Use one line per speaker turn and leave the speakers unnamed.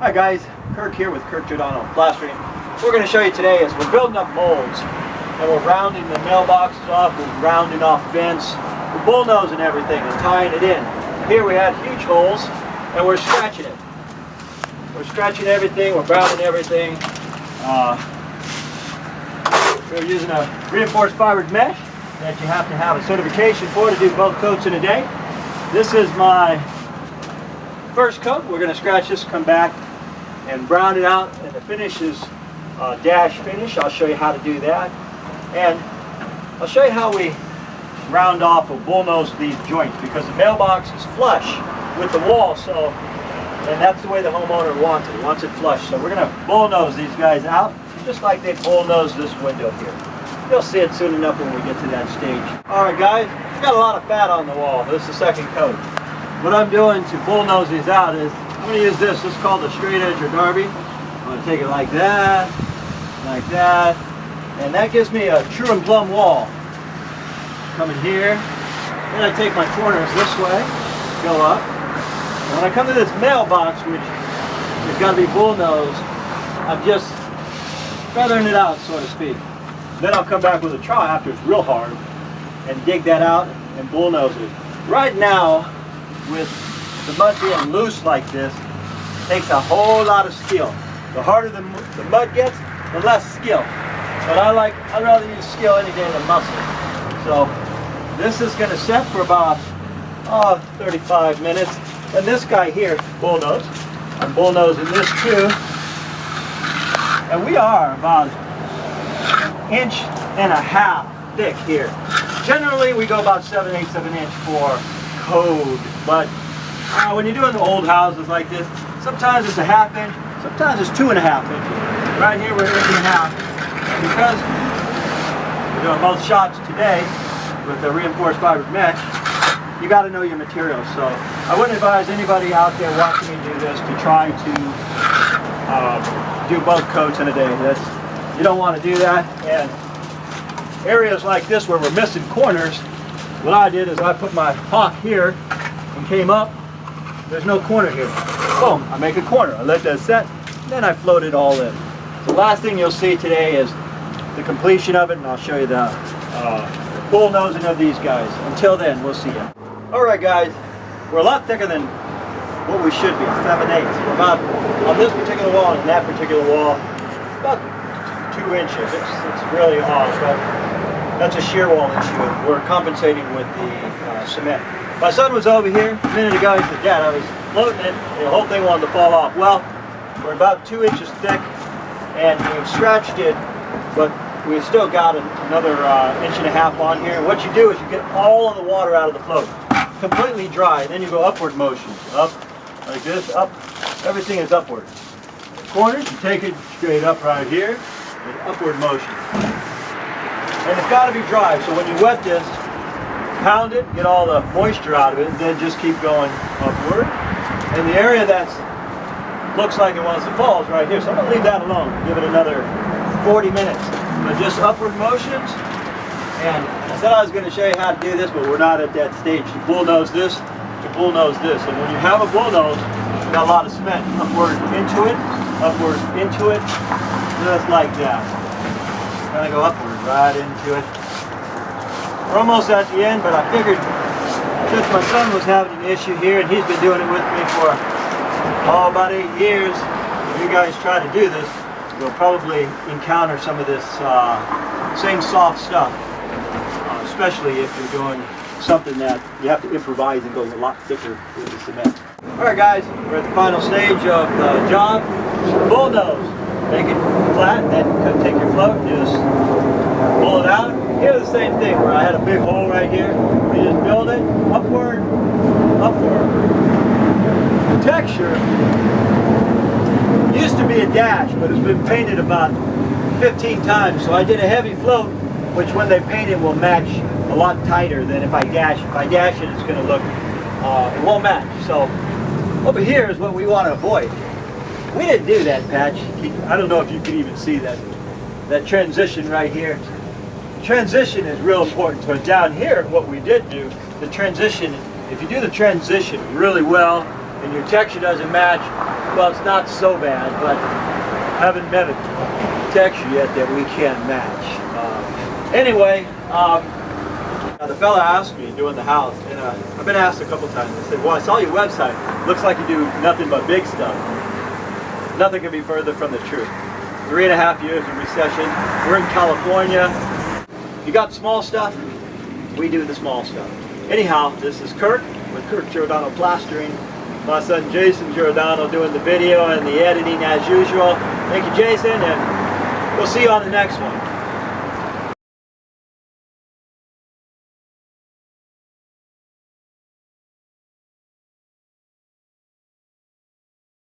Hi guys, Kirk here with Kirk Giordano Plastering. What we're going to show you today is we're building up molds and we're rounding the mailboxes off, we're rounding off vents, we're bullnosing everything and tying it in. Here we had huge holes and we're scratching it. We're scratching everything, we're rounding everything. We're using a reinforced fibered mesh that you have to have a certification for to do both coats in a day. This is my first coat. We're going to scratch this, come back and brown it out, and the finish is dash finish. I'll show you how to do that, and I'll show you how we round off or bullnose these joints, because the mailbox is flush with the wall, so, and that's the way the homeowner wants it. He wants it flush. So we're going to bullnose these guys out just like they bullnose this window here. You'll see it soon enough when we get to that stage. Alright guys, we've got a lot of fat on the wall. This is the second coat. What I'm doing to bullnose these out is I'm going to use this. This is called a straight edge or derby. I'm going to take it like that, and that gives me a true and plumb wall. Come in here, then I take my corners this way, go up. And when I come to this mailbox, which has got to be bullnosed, I'm just feathering it out, so to speak. Then I'll come back with a trowel after it's real hard and dig that out and bullnose it. Right now, with the mud being loose like this, takes a whole lot of skill. The harder the mud gets, the less skill. But I'd rather use skill any day than muscle. So this is going to set for about 35 minutes. And this guy here, bullnose. I'm bullnosing this too. And we are about 1.5 inches thick here. Generally we go about 7/8 of an inch for code, but when you're doing the old houses like this, sometimes it's a 1/2 inch, sometimes it's 2.5 inches. Right here we're 1.5 inches, and because we're doing both shots today with the reinforced fibered mesh, you got to know your materials. So I wouldn't advise anybody out there watching me do this to try to do both coats in a day. You don't want to do that. And areas like this where we're missing corners, what I did is I put my hawk here and came up. There's no corner here. Boom, I make a corner. I let that set, then I float it all in. The last thing you'll see today is the completion of it, and I'll show you the bullnosing of these guys. Until then, we'll see you. Alright guys, we're a lot thicker than what we should be, 7/8. We're about, on this particular wall and that particular wall, about 2 inches. It's really off, but that's a shear wall issue. We're compensating with the cement. My son was over here a minute ago. He said, "Dad, I was floating it, and the whole thing wanted to fall off." Well, we're about 2 inches thick, and we've scratched it, but we've still got another 1.5 inches on here. And what you do is you get all of the water out of the float, completely dry, and then you go upward motion, up like this, up. Everything is upward. The corners, you take it straight up right here, and upward motion. And it's got to be dry, so when you wet this, pound it, get all the moisture out of it, and then just keep going upward. And the area that looks like it wants to fall is right here, so I'm going to leave that alone, give it another 40 minutes. But just upward motions, and I said I was going to show you how to do this, but we're not at that stage. To bullnose this, to bullnose this. And when you have a bullnose, you've got a lot of cement. Upward, into it, just like that. Kind of go upward, right into it. We're almost at the end, but I figured since my son was having an issue here, and he's been doing it with me for about 8 years, if you guys try to do this, you'll probably encounter some of this same soft stuff, especially if you're doing something that you have to improvise and goes a lot thicker with the cement. Alright guys, we're at the final stage of the job. Bullnose. Make it flat, then take your float and just pull it out. Here's the same thing where I had a big hole right here. We just build it upward, upward. The texture used to be a dash, but it's been painted about 15 times. So I did a heavy float, which when they paint it will match a lot tighter than if I dash. If I dash it, it's going to look, it won't match. So over here is what we want to avoid. We didn't do that patch. I don't know if you can even see that transition right here. Transition is real important. So down here, what we did do, the transition, if you do the transition really well and your texture doesn't match, well, it's not so bad, but I haven't met a texture yet that we can't match. Anyway, the fella asked me doing the house, and I've been asked a couple times. I said, well, I saw your website. Looks like you do nothing but big stuff. Nothing could be further from the truth. 3.5 years of recession. We're in California. You got small stuff, we do the small stuff. Anyhow, this is Kirk with Kirk Giordano Plastering. My son Jason Giordano doing the video and the editing as usual. Thank you, Jason, and we'll see you on the next one.